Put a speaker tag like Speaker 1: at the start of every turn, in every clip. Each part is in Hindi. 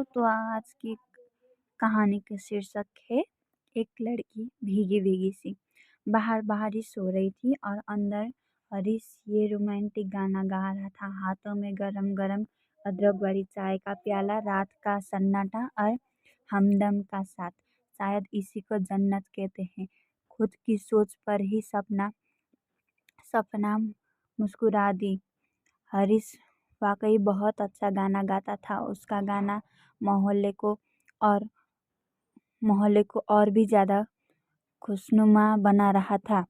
Speaker 1: तो आज की कहानी का शीर्षक है एक लड़की भीगी भीगी सी। बाहर बारिश हो रही थी और अंदर हरीश ये रोमांटिक गाना गा रहा था, हाथों में गरम गरम अदरक वाली चाय का प्याला, रात का सन्नाटा और हमदम का साथ। शायद इसी को जन्नत कहते हैं। खुद की सोच पर ही सपना मुस्कुरा दी। हरीश वाकई बहुत अच्छा गाना गाता था। उसका गाना मोहल्ले को और और भी ज्यादा खुशनुमा बना रहा था।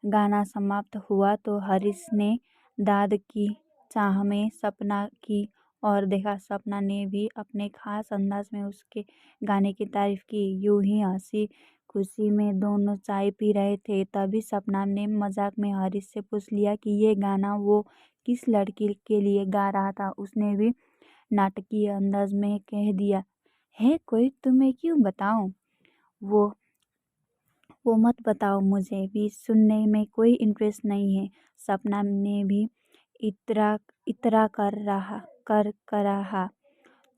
Speaker 1: गाना समाप्त हुआ तो हरीश ने दाद की चाह में सपना की और देखा। सपना ने भी अपने खास अंदाज में उसके गाने की तारीफ की। यूं ही हंसी खुशी में दोनों चाय पी रहे थे, तभी सपना ने मजाक में हरीश से पूछ लिया कि ये गाना वो किस लड़की के लिए गा रहा था। उसने भी नाटकीय अंदाज में कह दिया, है कोई, तुम्हें क्यों बताऊं? वो वो मत बताओ, मुझे भी सुनने में कोई इंटरेस्ट नहीं है। सपना ने भी इतरा इतरा कर रहा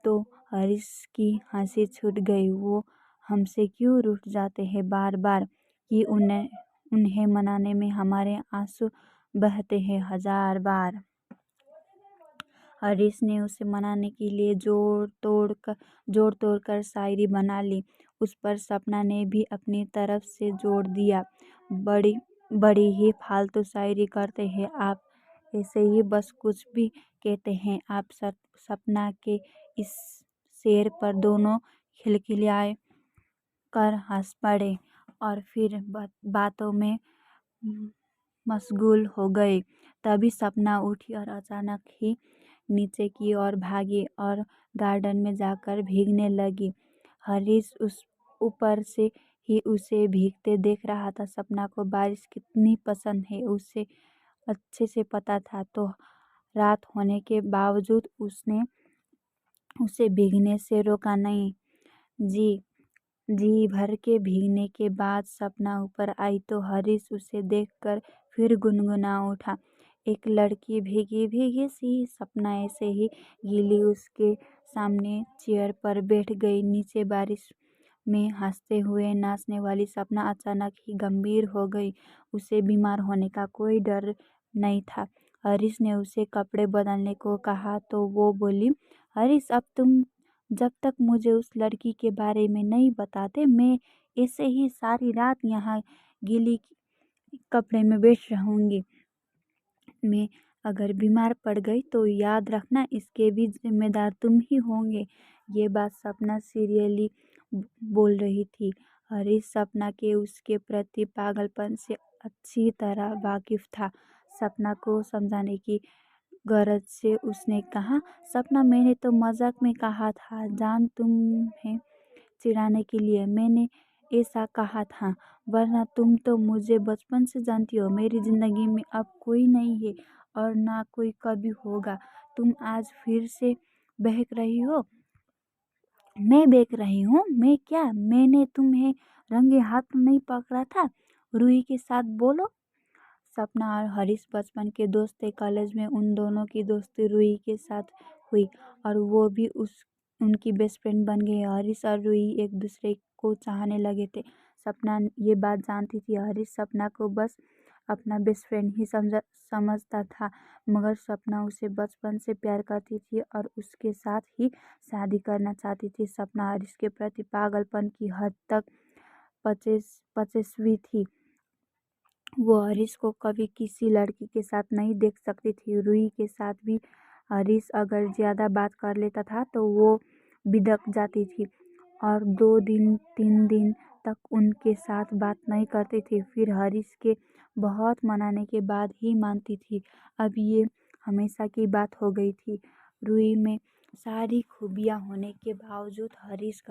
Speaker 1: तो हरीश की हंसी छूट गई। वो हमसे क्यों रूठ जाते हैं बार बार कि उन्हें मनाने में हमारे आंसू बहते हैं हजार बार। हरीश ने उसे मनाने के लिए जोड़ तोड़ कर शायरी बना ली। उस पर सपना ने भी अपनी तरफ से जोड़ दिया। बड़ी बड़ी ही फालतू शायरी करते हैं आप, ऐसे ही बस कुछ भी कहते हैं आप। सपना के इस शेर पर दोनों खिलखिलाए कर हंस पड़े और फिर बातों में मशगूल हो गए। तभी सपना उठी और अचानक ही नीचे की ओर भागी और गार्डन में जाकर भीगने लगी। हरीश उस ऊपर से ही उसे भीगते देख रहा था। सपना को बारिश कितनी पसंद है उसे अच्छे से पता था, तो रात होने के बावजूद उसने उसे भीगने से रोका नहीं। जी जी भर के भीगने के बाद सपना ऊपर आई तो हरीश उसे देखकर फिर गुनगुना उठा, एक लड़की भीगी भीगी सी। सपना ऐसे ही गीली उसके सामने चेयर पर बैठ गई। नीचे बारिश में हंसते हुए नाचने वाली सपना अचानक ही गंभीर हो गई। उसे बीमार होने का कोई डर नहीं था। हरीश ने उसे कपड़े बदलने को कहा तो वो बोली, हरीश, अब तुम जब तक मुझे उस लड़की के बारे में नहीं बताते, मैं ऐसे ही सारी रात यहाँ गीली कपड़े में बैठ रहूंगी। मैं अगर बीमार पड़ गई तो याद रखना, इसके भी जिम्मेदार तुम ही होंगे। ये बात सपना सीरियसली बोल रही थी। हरीश सपना के उसके प्रति पागलपन से अच्छी तरह वाकिफ था। सपना को समझाने की गरज से उसने कहा, सपना, मैंने तो मजाक में कहा था जान, तुम्हें चिढ़ाने के लिए मैंने ऐसा कहा था, वरना तुम तो मुझे बचपन से जानती हो। मेरी जिंदगी में अब कोई नहीं है और ना कोई कभी होगा। तुम आज फिर से बहक रही हो। मैं बहक रही हूँ? मैं क्या, मैंने तुम्हें रंगे हाथ नहीं पकड़ा था? रूही के साथ बोलो। सपना और हरीश बचपन के दोस्त थे। कॉलेज में उन दोनों की दोस्ती रूही के साथ हुई और वो भी उनकी बेस्ट फ्रेंड बन गई। हरीश और रूही एक दूसरे को चाहने लगे थे। सपना ये बात जानती थी। हरीश सपना को बस अपना बेस्ट फ्रेंड ही समझता था, मगर सपना उसे बचपन से प्यार करती थी और उसके साथ ही शादी करना चाहती थी। सपना हरीश के प्रति पागलपन की हद तक पचेसवी थी। वो हरीश को कभी किसी लड़की के साथ नहीं देख सकती थी। रूही के साथ भी हरीश अगर ज्यादा बात कर लेता था तो वो बिदक जाती थी और 2 दिन 3 दिन तक उनके साथ बात नहीं करती थी। फिर हरीश के बहुत मनाने के बाद ही मानती थी। अब ये हमेशा की बात हो गई थी। रूही में सारी खूबियाँ होने के बावजूद हरीश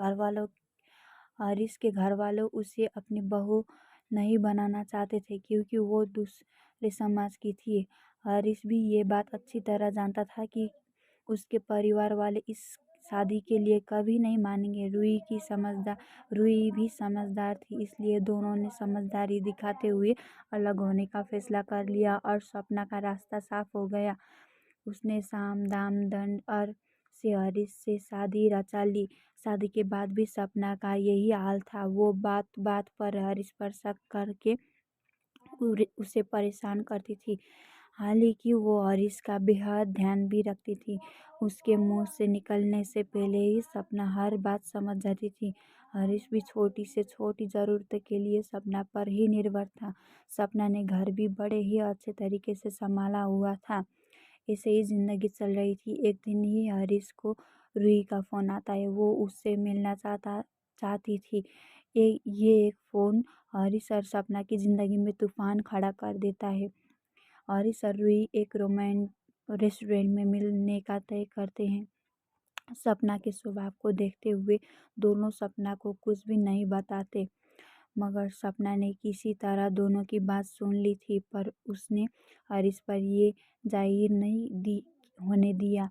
Speaker 1: के घर वालों उसे अपनी बहू नहीं बनाना चाहते थे, क्योंकि वो दूसरे समाज की थी। हरीश भी ये बात अच्छी तरह जानता था कि उसके परिवार वाले इस शादी के लिए कभी नहीं मानेंगे। रूही भी समझदार थी, इसलिए दोनों ने समझदारी दिखाते हुए अलग होने का फैसला कर लिया और सपना का रास्ता साफ हो गया। उसने साम दाम दंड और से हरीश से शादी रचा ली। शादी के बाद भी सपना का यही हाल था। वो बात बात पर हरीश पर शक करके उसे परेशान करती थी। हालांकि वो हरीश का बेहद ध्यान भी रखती थी। उसके मुंह से निकलने से पहले ही सपना हर बात समझ जाती थी। हरीश भी छोटी से छोटी ज़रूरत के लिए सपना पर ही निर्भर था। सपना ने घर भी बड़े ही अच्छे तरीके से संभाला हुआ था। ऐसे ही जिंदगी चल रही थी। एक दिन ही हरीश को रूही का फ़ोन आता है। वो उससे मिलना चाहती थी। ये एक फ़ोन हरीश और सपना की ज़िंदगी में तूफान खड़ा कर देता है। हरीश और रूही एक रेस्टोरेंट में मिलने का तय करते हैं। सपना के स्वभाव को देखते हुए दोनों सपना को कुछ भी नहीं बताते, मगर सपना ने किसी तरह दोनों की बात सुन ली थी, पर उसने हरीश पर ये जाहिर नहीं होने दिया।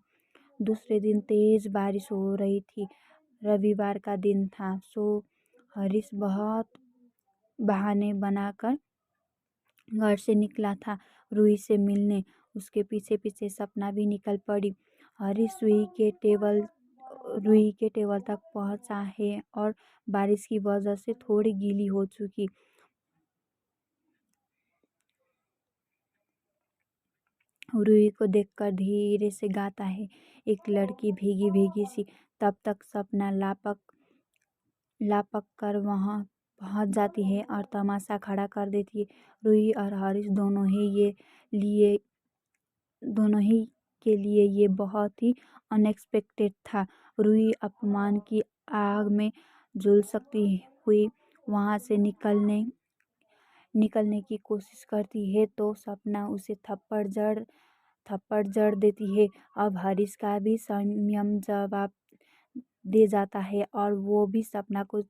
Speaker 1: दूसरे दिन तेज बारिश हो रही थी। रविवार का दिन था, सो हरीश बहुत बहाने बनाकर घर से निकला था रूही से मिलने। उसके पीछे पीछे सपना भी निकल पड़ी। हरीश रूही के टेबल तक पहुंचा है और बारिश की वजह से थोड़ी गीली हो चुकी। रूही को देखकर धीरे से गाता है, एक लड़की भीगी भीगी सी। तब तक सपना लापक कर वहां पहुंच जाती है और तमाशा खड़ा कर देती है। रूही और हरीश दोनों ही के लिए ये बहुत ही अनएक्सपेक्टेड था। रूही अपमान की आग में झुलसती हुई वहां से निकलने की कोशिश करती है तो सपना उसे थप्पड़ जड़ देती है। अब हरीश का भी संयम जवाब दे जाता है और वो भी सपना को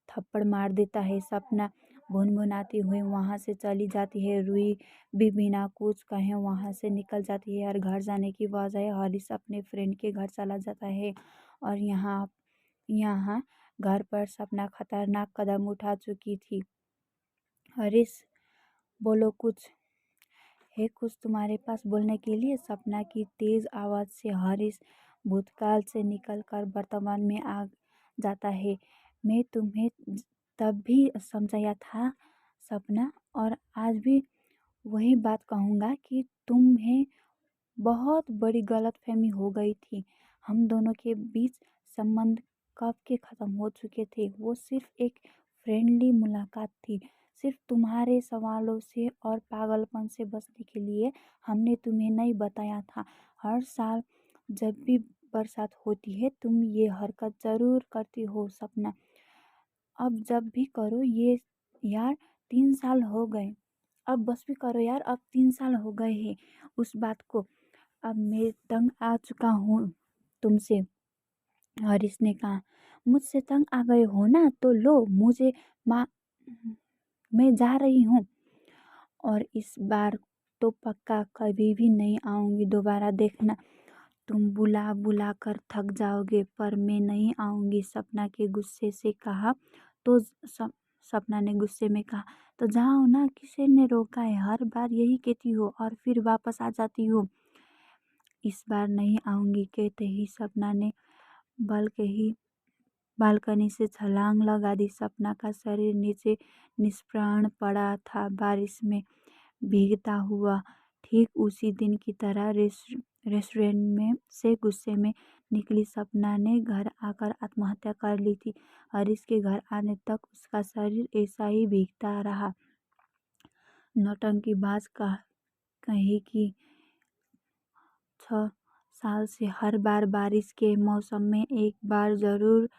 Speaker 1: थप्पड़ मार देता है। सपना भुनभुनाती हुई वहां से चली जाती है। रूही भी बिना कुछ कहे वहां से निकल जाती है और घर जाने की बजाय हरीश अपने फ्रेंड के घर चला जाता है। और यहाँ घर पर सपना खतरनाक कदम उठा चुकी थी। हरीश, बोलो कुछ है कुछ तुम्हारे पास बोलने के लिए? सपना की तेज आवाज से हरीश भूतकाल से निकलकर वर्तमान में आ जाता है। मैं तुम्हें तब भी समझाया था सपना, और आज भी वही बात कहूँगा कि तुम्हें बहुत बड़ी गलतफहमी हो गई थी। हम दोनों के बीच संबंध कब के ख़त्म हो चुके थे। वो सिर्फ एक फ्रेंडली मुलाकात थी। सिर्फ तुम्हारे सवालों से और पागलपन से बचने के लिए हमने तुम्हें नहीं बताया था। हर साल जब भी बरसात होती है तुम ये हरकत ज़रूर करती हो सपना। अब जब भी करो ये यार, 3 साल हो गए। अब बस भी करो यार, अब 3 साल हो गए हैं उस बात को। अब मैं तंग आ चुका हूँ तुमसे। हरीश ने कहा, मुझसे तंग आ गए हो ना, तो लो मुझे माँ, मैं जा रही हूँ और इस बार तो पक्का कभी भी नहीं आऊँगी दोबारा, देखना। तुम बुला बुला कर थक जाओगे पर मैं नहीं आऊँगी, सपना के गुस्से से कहा। तो सपना ने गुस्से में कहा, तो जाओ ना, किसी ने रोका है? हर बार यही कहती हो और फिर वापस आ जाती हो। इस बार नहीं आऊँगी कहते ही सपना ने बालकनी से छलांग लगा दी। सपना का शरीर नीचे निष्प्राण पड़ा था बारिश में भीगता हुआ। ठीक उसी दिन की तरह रेस्टोरेंट में से गुस्से में निकली सपना ने घर आकर आत्महत्या कर ली थी। हरीश के घर आने तक उसका शरीर ऐसा ही भीगता रहा। नौटंकीबाज कहीं की 6 साल से हर बार बारिश के मौसम में एक बार जरूर